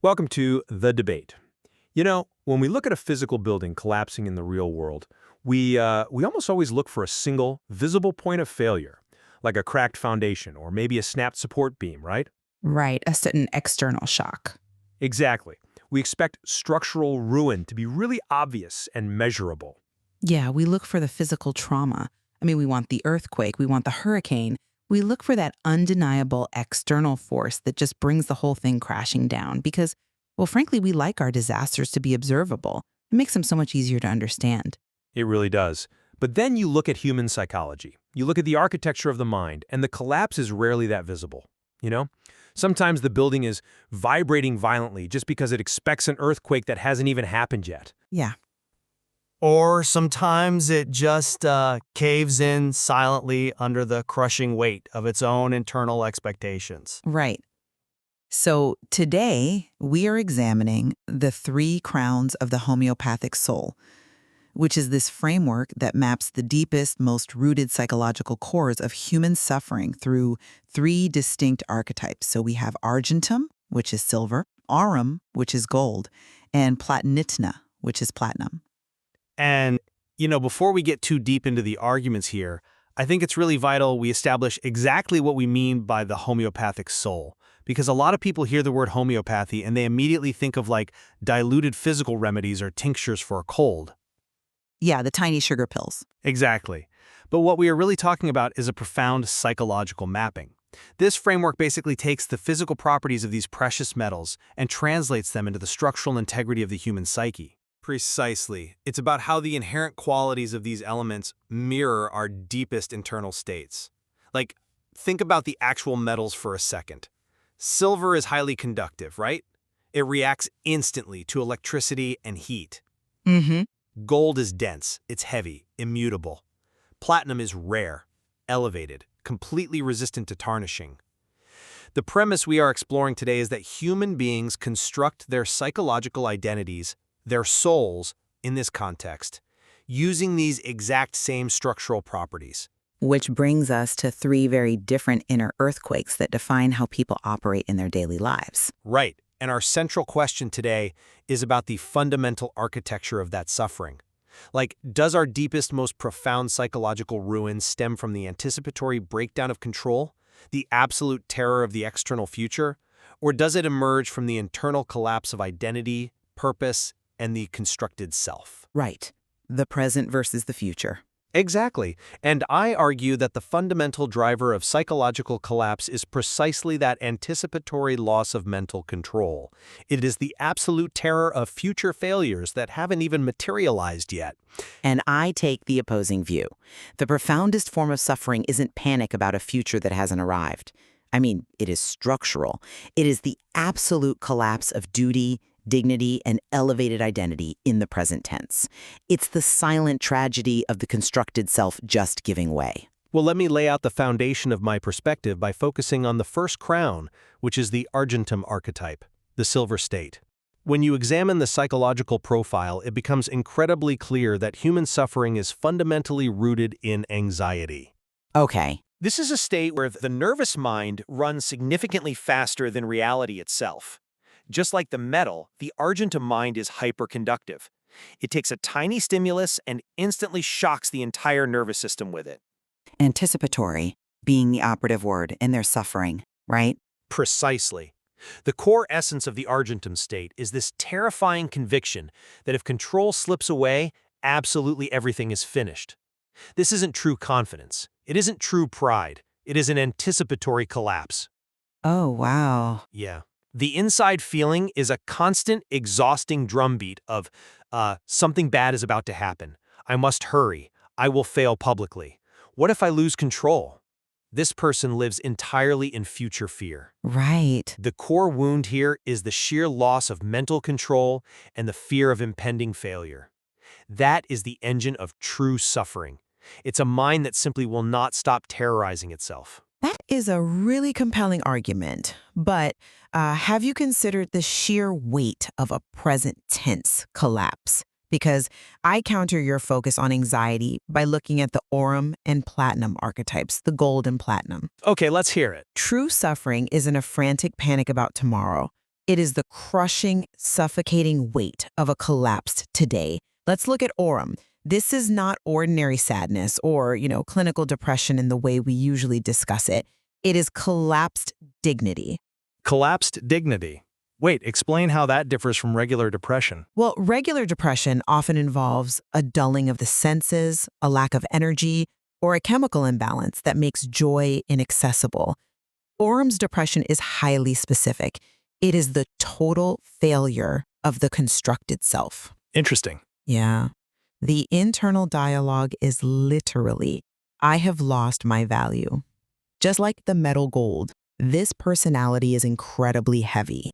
Welcome to The Debate. When we look at a physical building collapsing in the real world, we almost always look for a single, visible point of failure, like a cracked foundation or maybe a snapped support beam, right? Right, a certain external shock. Exactly. We expect structural ruin to be really obvious and measurable. Yeah, we look for the physical trauma. We want the earthquake, we want the hurricane. We look for that undeniable external force that just brings the whole thing crashing down because, well, frankly, we like our disasters to be observable. It makes them so much easier to understand. It really does. But then you look at human psychology. You look at the architecture of the mind, and the collapse is rarely that visible. You know? Sometimes the building is vibrating violently just because it expects an earthquake that hasn't even happened yet. Yeah, Or sometimes it just caves in silently under the crushing weight of its own internal expectations. right. So today, we are examining the three crowns of the homeopathic soul, which is this framework that maps the deepest, most rooted psychological cores of human suffering through three distinct archetypes. So we have Argentum, which is silver, Aurum, which is gold, and Platina, which is platinum. And, before we get too deep into the arguments here, I think it's really vital we establish exactly what we mean by the homeopathic soul. Because a lot of people hear the word homeopathy and they immediately think of like diluted physical remedies or tinctures for a cold. Yeah, the tiny sugar pills. Exactly. But what we are really talking about is a profound psychological mapping. This framework basically takes the physical properties of these precious metals and translates them into the structural integrity of the human psyche. Precisely. It's about how the inherent qualities of these elements mirror our deepest internal states. Like, think about the actual metals for a second. Silver is highly conductive, right? It reacts instantly to electricity and heat. Mm-hmm. Gold is dense, it's heavy, immutable. Platinum is rare, elevated, completely resistant to tarnishing. The premise we are exploring today is that human beings construct their psychological identities, their souls, in this context, using these exact same structural properties. Which brings us to three very different inner earthquakes that define how people operate in their daily lives. Right, and our central question today is about the fundamental architecture of that suffering. Like, does our deepest, most profound psychological ruin stem from the anticipatory breakdown of control, the absolute terror of the external future, or does it emerge from the internal collapse of identity, purpose, and the constructed self? Right. The present versus the future. Exactly, and I argue that the fundamental driver of psychological collapse is precisely that anticipatory loss of mental control. It is the absolute terror of future failures that haven't even materialized yet. And I take the opposing view. The profoundest form of suffering isn't panic about a future that hasn't arrived. It is structural. It is the absolute collapse of duty, dignity, and elevated identity in the present tense. It's the silent tragedy of the constructed self just giving way. Well, let me lay out the foundation of my perspective by focusing on the first crown, which is the Argentum archetype, the silver state. When you examine the psychological profile, it becomes incredibly clear that human suffering is fundamentally rooted in anxiety. Okay. This is a state where the nervous mind runs significantly faster than reality itself. Just like the metal, the Argentum mind is hyperconductive. It takes a tiny stimulus and instantly shocks the entire nervous system with it. Anticipatory being the operative word in their suffering, right? Precisely. The core essence of the Argentum state is this terrifying conviction that if control slips away, absolutely everything is finished. This isn't true confidence. It isn't true pride. It is an anticipatory collapse. Oh, wow. Yeah. The inside feeling is a constant, exhausting drumbeat of, something bad is about to happen. I must hurry. I will fail publicly. What if I lose control? This person lives entirely in future fear. Right. The core wound here is the sheer loss of mental control and the fear of impending failure. That is the engine of true suffering. It's a mind that simply will not stop terrorizing itself. That is a really compelling argument, but have you considered the sheer weight of a present tense collapse? Because I counter your focus on anxiety by looking at the Aurum and Platinum archetypes, the gold and platinum. Okay, let's hear it. True suffering isn't a frantic panic about tomorrow. It is the crushing, suffocating weight of a collapsed today. Let's look at Aurum. This is not ordinary sadness or, clinical depression in the way we usually discuss it. It is collapsed dignity. Collapsed dignity. Wait, explain how that differs from regular depression. Well, regular depression often involves a dulling of the senses, a lack of energy, or a chemical imbalance that makes joy inaccessible. Aurum's depression is highly specific. It is the total failure of the constructed self. Interesting. Yeah. The internal dialogue is literally, I have lost my value. Just like the metal gold, this personality is incredibly heavy.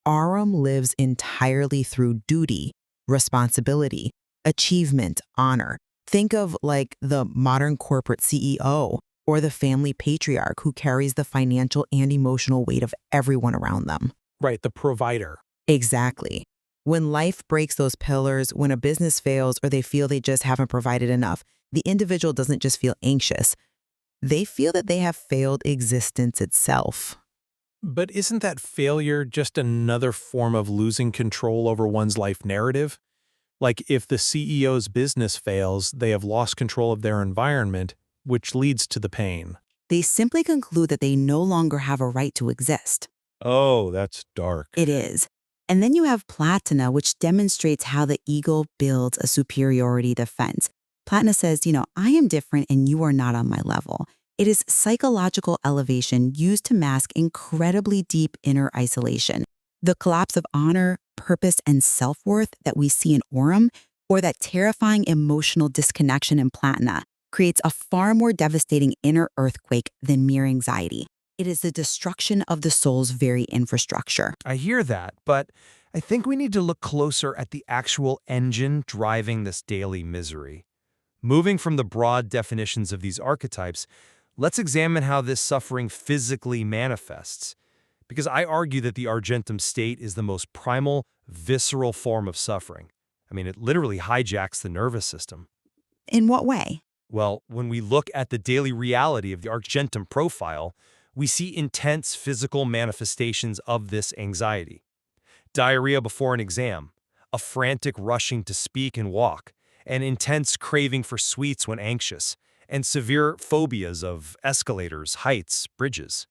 Aurum lives entirely through duty, responsibility, achievement, honor. Think of like the modern corporate CEO or the family patriarch who carries the financial and emotional weight of everyone around them. Right, the provider. Exactly. When life breaks those pillars, when a business fails or they feel they just haven't provided enough, the individual doesn't just feel anxious. They feel that they have failed existence itself. But isn't that failure just another form of losing control over one's life narrative? Like if the CEO's business fails, they have lost control of their environment, which leads to the pain. They simply conclude that they no longer have a right to exist. Oh, that's dark. It is. And then you have Platina, which demonstrates how the ego builds a superiority defense. Platina says, I am different and you are not on my level. It is psychological elevation used to mask incredibly deep inner isolation. The collapse of honor, purpose, and self-worth that we see in Aurum, or that terrifying emotional disconnection in Platina, creates a far more devastating inner earthquake than mere anxiety. It is the destruction of the soul's very infrastructure. I hear that, but I think we need to look closer at the actual engine driving this daily misery. Moving from the broad definitions of these archetypes, let's examine how this suffering physically manifests. Because I argue that the Argentum state is the most primal, visceral form of suffering. I mean, it literally hijacks the nervous system. In what way? Well, when we look at the daily reality of the Argentum profile, we see intense physical manifestations of this anxiety. Diarrhea before an exam, a frantic rushing to speak and walk, an intense craving for sweets when anxious, and severe phobias of escalators, heights, bridges.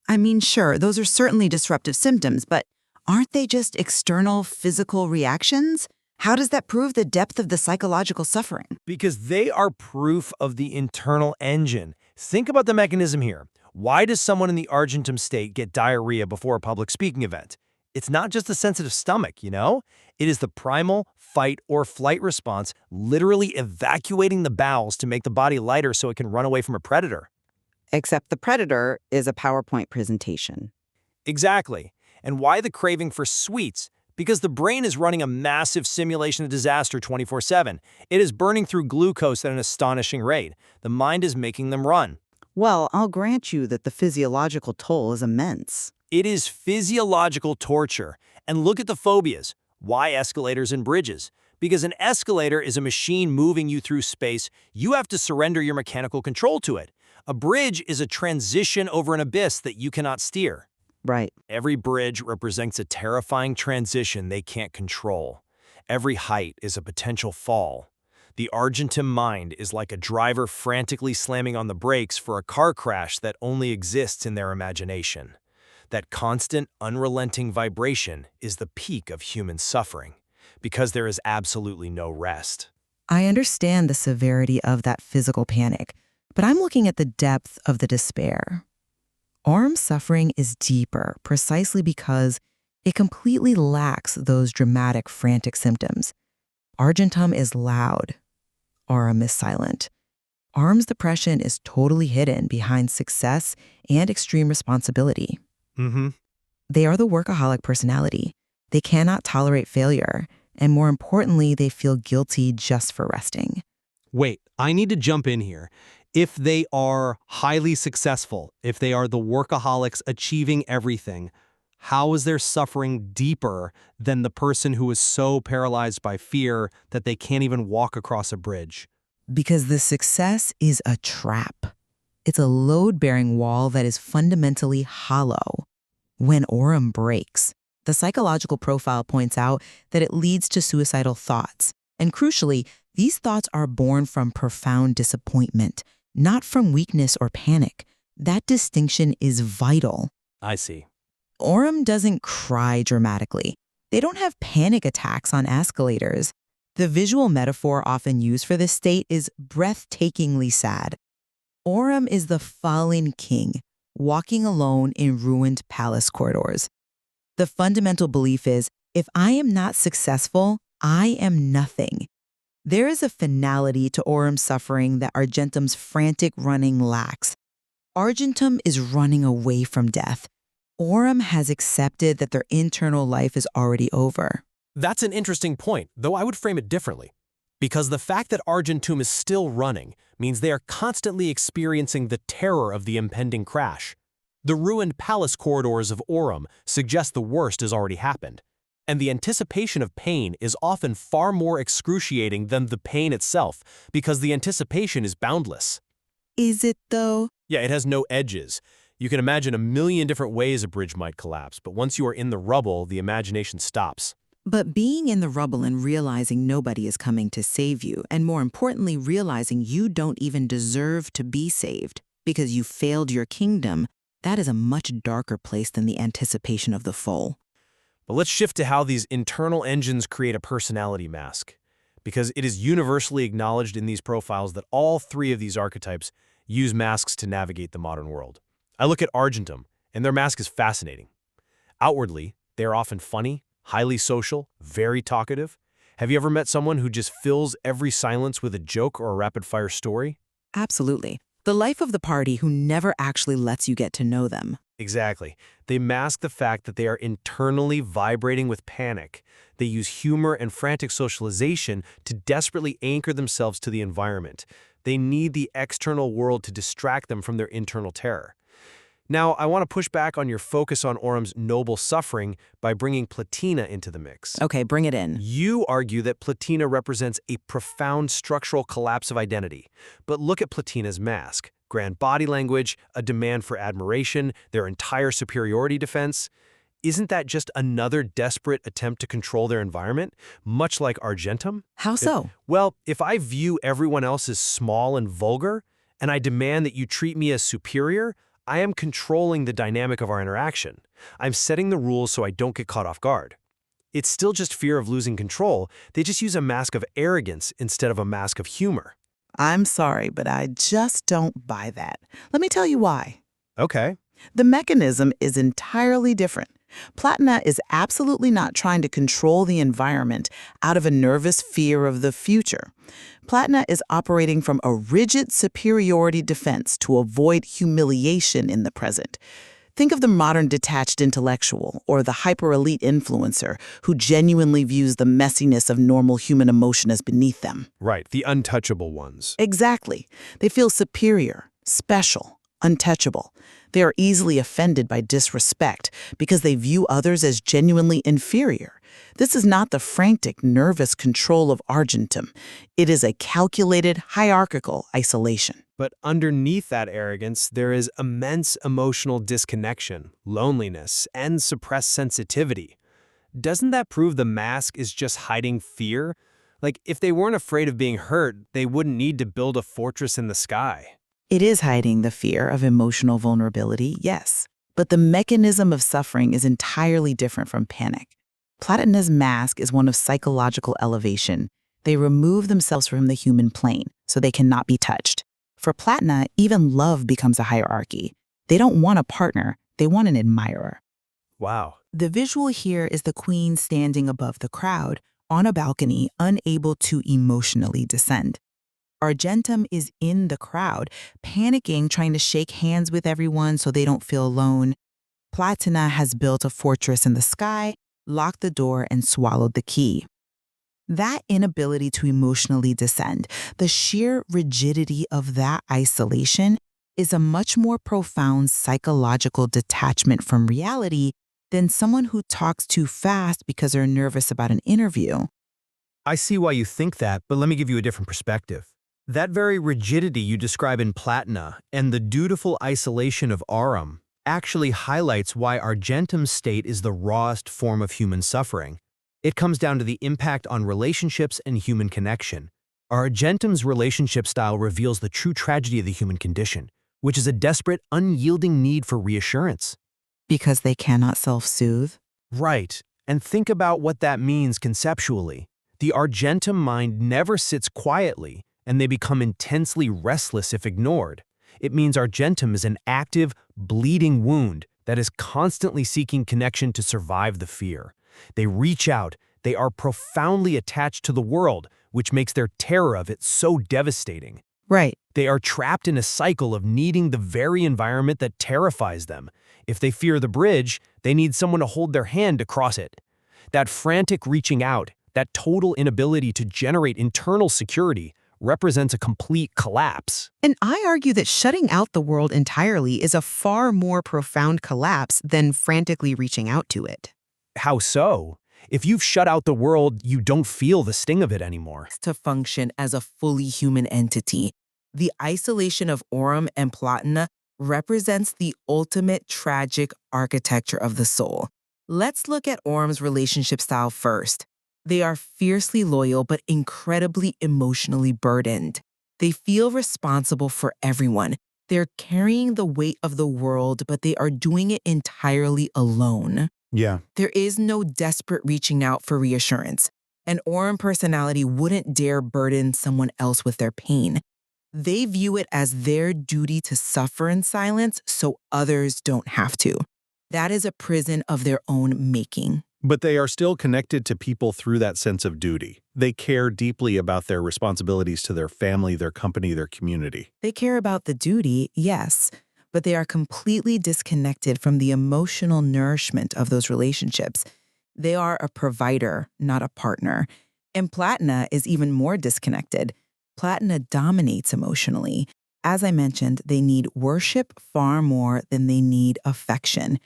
I mean, sure, those are certainly disruptive symptoms, but aren't they just external physical reactions? How does that prove the depth of the psychological suffering? Because they are proof of the internal engine. Think about the mechanism here. Why does someone in the Argentum state get diarrhea before a public speaking event? It's not just a sensitive stomach, It is the primal fight or flight response, literally evacuating the bowels to make the body lighter so it can run away from a predator. Except the predator is a PowerPoint presentation. Exactly. And why the craving for sweets? Because the brain is running a massive simulation of disaster 24/7. It is burning through glucose at an astonishing rate. The mind is making them run. Well, I'll grant you that the physiological toll is immense. It is physiological torture. And look at the phobias. Why escalators and bridges? Because an escalator is a machine moving you through space. You have to surrender your mechanical control to it. A bridge is a transition over an abyss that you cannot steer. Right. Every bridge represents a terrifying transition they can't control. Every height is a potential fall. The Argentum mind is like a driver frantically slamming on the brakes for a car crash that only exists in their imagination. That constant, unrelenting vibration is the peak of human suffering, because there is absolutely no rest. I understand the severity of that physical panic, but I'm looking at the depth of the despair. Aurum's suffering is deeper precisely because it completely lacks those dramatic, frantic symptoms. Argentum is loud. Aurum is silent. Aurum's depression is totally hidden behind success and extreme responsibility. They are the workaholic personality. They cannot tolerate failure, and more importantly, they feel guilty just for resting. Wait, I need to jump in here. If they are highly successful, if they are the workaholics achieving everything, how is their suffering deeper than the person who is so paralyzed by fear that they can't even walk across a bridge? Because the success is a trap. It's a load-bearing wall that is fundamentally hollow. When Aurum breaks, the psychological profile points out that it leads to suicidal thoughts. And crucially, these thoughts are born from profound disappointment, not from weakness or panic. That distinction is vital. I see. Aurum doesn't cry dramatically. They don't have panic attacks on escalators. The visual metaphor often used for this state is breathtakingly sad. Aurum is the fallen king, walking alone in ruined palace corridors. The fundamental belief is, if I am not successful, I am nothing. There is a finality to Aurum's suffering that Argentum's frantic running lacks. Argentum is running away from death. Aurum has accepted that their internal life is already over. That's an interesting point, though I would frame it differently. Because the fact that Argentum is still running means they are constantly experiencing the terror of the impending crash. The ruined palace corridors of Aurum suggest the worst has already happened, and the anticipation of pain is often far more excruciating than the pain itself because the anticipation is boundless. Is it though? Yeah, it has no edges. You can imagine a million different ways a bridge might collapse, but once you are in the rubble, the imagination stops. But being in the rubble and realizing nobody is coming to save you, and more importantly, realizing you don't even deserve to be saved because you failed your kingdom, that is a much darker place than the anticipation of the fall. But let's shift to how these internal engines create a personality mask, because it is universally acknowledged in these profiles that all three of these archetypes use masks to navigate the modern world. I look at Argentum, and their mask is fascinating. Outwardly, they are often funny, highly social, very talkative. Have you ever met someone who just fills every silence with a joke or a rapid-fire story? Absolutely. The life of the party who never actually lets you get to know them. Exactly. They mask the fact that they are internally vibrating with panic. They use humor and frantic socialization to desperately anchor themselves to the environment. They need the external world to distract them from their internal terror. Now, I want to push back on your focus on Aurum's noble suffering by bringing Platina into the mix. Okay, bring it in. You argue that Platina represents a profound structural collapse of identity. But look at Platina's mask. Grand body language, a demand for admiration, their entire superiority defense. Isn't that just another desperate attempt to control their environment, much like Argentum? How so? If I view everyone else as small and vulgar, and I demand that you treat me as superior, I am controlling the dynamic of our interaction. I'm setting the rules so I don't get caught off guard. It's still just fear of losing control. They just use a mask of arrogance instead of a mask of humor. I'm sorry, but I just don't buy that. Let me tell you why. Okay. The mechanism is entirely different. Platina is absolutely not trying to control the environment out of a nervous fear of the future. Platina is operating from a rigid superiority defense to avoid humiliation in the present. Think of the modern detached intellectual or the hyper-elite influencer who genuinely views the messiness of normal human emotion as beneath them. Right, the untouchable ones. Exactly. They feel superior, special, untouchable. They are easily offended by disrespect because they view others as genuinely inferior. This is not the frantic, nervous control of Argentum. It is a calculated, hierarchical isolation. But underneath that arrogance, there is immense emotional disconnection, loneliness, and suppressed sensitivity. Doesn't that prove the mask is just hiding fear? Like, if they weren't afraid of being hurt, they wouldn't need to build a fortress in the sky. It is hiding the fear of emotional vulnerability, yes. But the mechanism of suffering is entirely different from panic. Platina's mask is one of psychological elevation. They remove themselves from the human plane, so they cannot be touched. For Platina, even love becomes a hierarchy. They don't want a partner, they want an admirer. Wow. The visual here is the queen standing above the crowd, on a balcony, unable to emotionally descend. Argentum is in the crowd, panicking, trying to shake hands with everyone so they don't feel alone. Platina has built a fortress in the sky, locked the door, and swallowed the key. That inability to emotionally descend, the sheer rigidity of that isolation, is a much more profound psychological detachment from reality than someone who talks too fast because they're nervous about an interview. I see why you think that, but let me give you a different perspective. That very rigidity you describe in Platina and the dutiful isolation of Aurum actually highlights why Argentum's state is the rawest form of human suffering. It comes down to the impact on relationships and human connection. Argentum's relationship style reveals the true tragedy of the human condition, which is a desperate, unyielding need for reassurance. Because they cannot self-soothe? Right, and think about what that means conceptually. The Argentum mind never sits quietly, and they become intensely restless if ignored. It means Argentum is an active, bleeding wound that is constantly seeking connection to survive the fear. They reach out, they are profoundly attached to the world, which makes their terror of it so devastating. Right. They are trapped in a cycle of needing the very environment that terrifies them. If they fear the bridge, they need someone to hold their hand to cross it. That frantic reaching out, that total inability to generate internal security, represents a complete collapse. And I argue that shutting out the world entirely is a far more profound collapse than frantically reaching out to it. How so? If you've shut out the world, you don't feel the sting of it anymore. To function as a fully human entity, the isolation of Aurum and Platina represents the ultimate tragic architecture of the soul. Let's look at Aurum's relationship style first. They are fiercely loyal but incredibly emotionally burdened. They feel responsible for everyone. They're carrying the weight of the world, but they are doing it entirely alone. Yeah. There is no desperate reaching out for reassurance. An Aurum personality wouldn't dare burden someone else with their pain. They view it as their duty to suffer in silence so others don't have to. That is a prison of their own making. But they are still connected to people through that sense of duty. They care deeply about their responsibilities to their family, their company, their community. They care about the duty, yes, but they are completely disconnected from the emotional nourishment of those relationships. They are a provider, not a partner. And Platina is even more disconnected. Platina dominates emotionally. As I mentioned, they need worship far more than they need affection.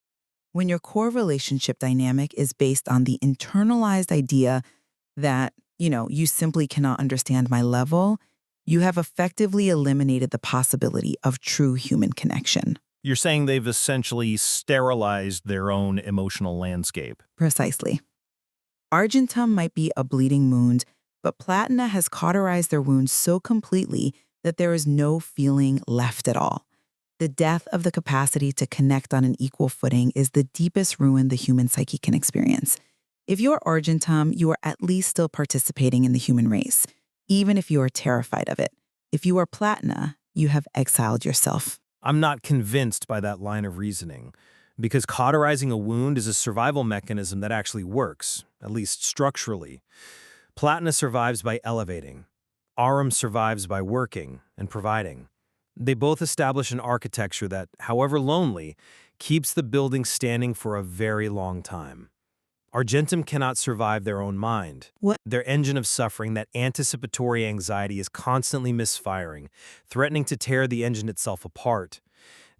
When your core relationship dynamic is based on the internalized idea that, you simply cannot understand my level, you have effectively eliminated the possibility of true human connection. You're saying they've essentially sterilized their own emotional landscape. Precisely. Argentum might be a bleeding wound, but Platina has cauterized their wounds so completely that there is no feeling left at all. The death of the capacity to connect on an equal footing is the deepest ruin the human psyche can experience. If you're Argentum, you are at least still participating in the human race, even if you are terrified of it. If you are Platina, you have exiled yourself. I'm not convinced by that line of reasoning, because cauterizing a wound is a survival mechanism that actually works, at least structurally. Platina survives by elevating. Aurum survives by working and providing. They both establish an architecture that, however lonely, keeps the building standing for a very long time. Argentum cannot survive their own mind. What? Their engine of suffering, that anticipatory anxiety, is constantly misfiring, threatening to tear the engine itself apart.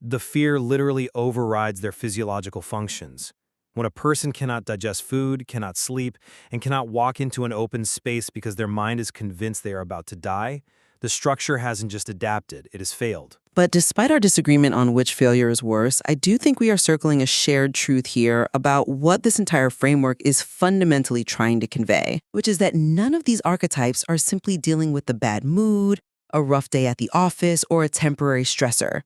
The fear literally overrides their physiological functions. When a person cannot digest food, cannot sleep, and cannot walk into an open space because their mind is convinced they are about to die, the structure hasn't just adapted, it has failed. But despite our disagreement on which failure is worse, I do think we are circling a shared truth here about what this entire framework is fundamentally trying to convey, which is that none of these archetypes are simply dealing with the bad mood, a rough day at the office, or a temporary stressor.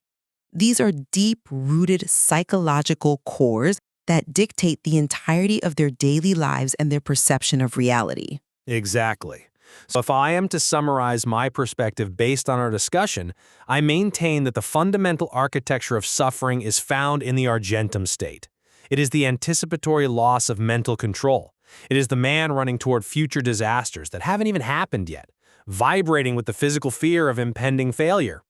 These are deep-rooted psychological cores that dictate the entirety of their daily lives and their perception of reality. Exactly. So if I am to summarize my perspective based on our discussion, I maintain that the fundamental architecture of suffering is found in the Argentum state. It is the anticipatory loss of mental control. It is the man running toward future disasters that haven't even happened yet, vibrating with the physical fear of impending failure.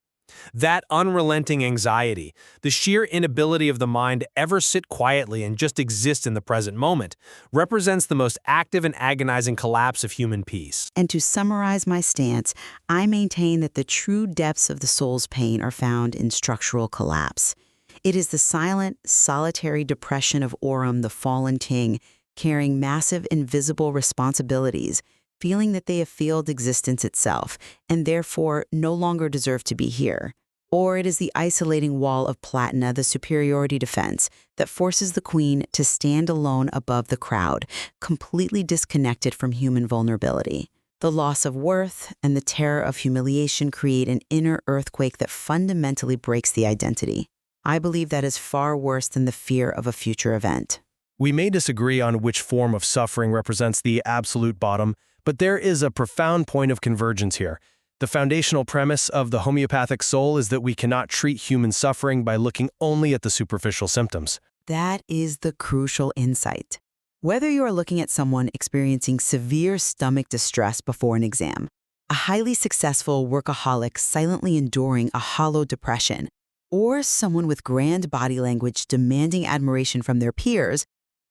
That unrelenting anxiety, the sheer inability of the mind to ever sit quietly and just exist in the present moment, represents the most active and agonizing collapse of human peace. And to summarize my stance, I maintain that the true depths of the soul's pain are found in structural collapse. It is the silent, solitary depression of Aurum, the fallen ting, carrying massive invisible responsibilities, feeling that they have failed existence itself, and therefore no longer deserve to be here. Or it is the isolating wall of Platina, the superiority defense, that forces the queen to stand alone above the crowd, completely disconnected from human vulnerability. The loss of worth and the terror of humiliation create an inner earthquake that fundamentally breaks the identity. I believe that is far worse than the fear of a future event. We may disagree on which form of suffering represents the absolute bottom, but there is a profound point of convergence here. The foundational premise of the homeopathic soul is that we cannot treat human suffering by looking only at the superficial symptoms. That is the crucial insight. Whether you are looking at someone experiencing severe stomach distress before an exam, a highly successful workaholic silently enduring a hollow depression, or someone with grand body language demanding admiration from their peers,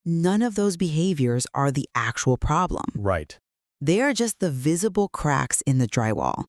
none of those behaviors are the actual problem. Right. They are just the visible cracks in the drywall.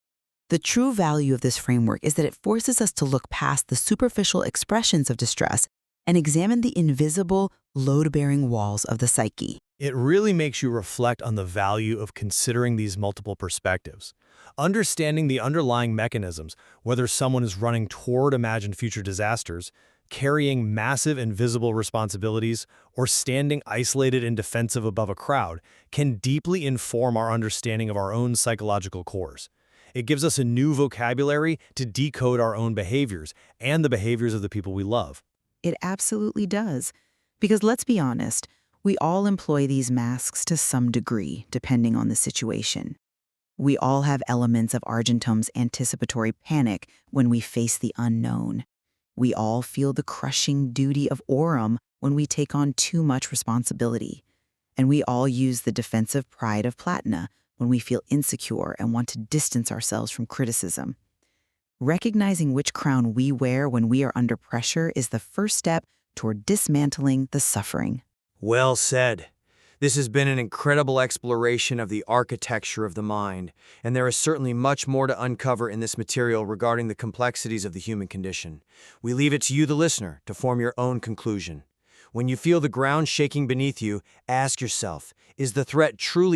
The true value of this framework is that it forces us to look past the superficial expressions of distress and examine the invisible, load-bearing walls of the psyche. It really makes you reflect on the value of considering these multiple perspectives. Understanding the underlying mechanisms, whether someone is running toward imagined future disasters, carrying massive invisible responsibilities, or standing isolated and defensive above a crowd, can deeply inform our understanding of our own psychological cores. It gives us a new vocabulary to decode our own behaviors and the behaviors of the people we love. It absolutely does. Because let's be honest, we all employ these masks to some degree, depending on the situation. We all have elements of Argentum's anticipatory panic when we face the unknown. We all feel the crushing duty of Aurum when we take on too much responsibility. And we all use the defensive pride of Platina when we feel insecure and want to distance ourselves from criticism. Recognizing which crown we wear when we are under pressure is the first step toward dismantling the suffering. Well said. This has been an incredible exploration of the architecture of the mind, and there is certainly much more to uncover in this material regarding the complexities of the human condition. We leave it to you, the listener, to form your own conclusion. When you feel the ground shaking beneath you, ask yourself, is the threat truly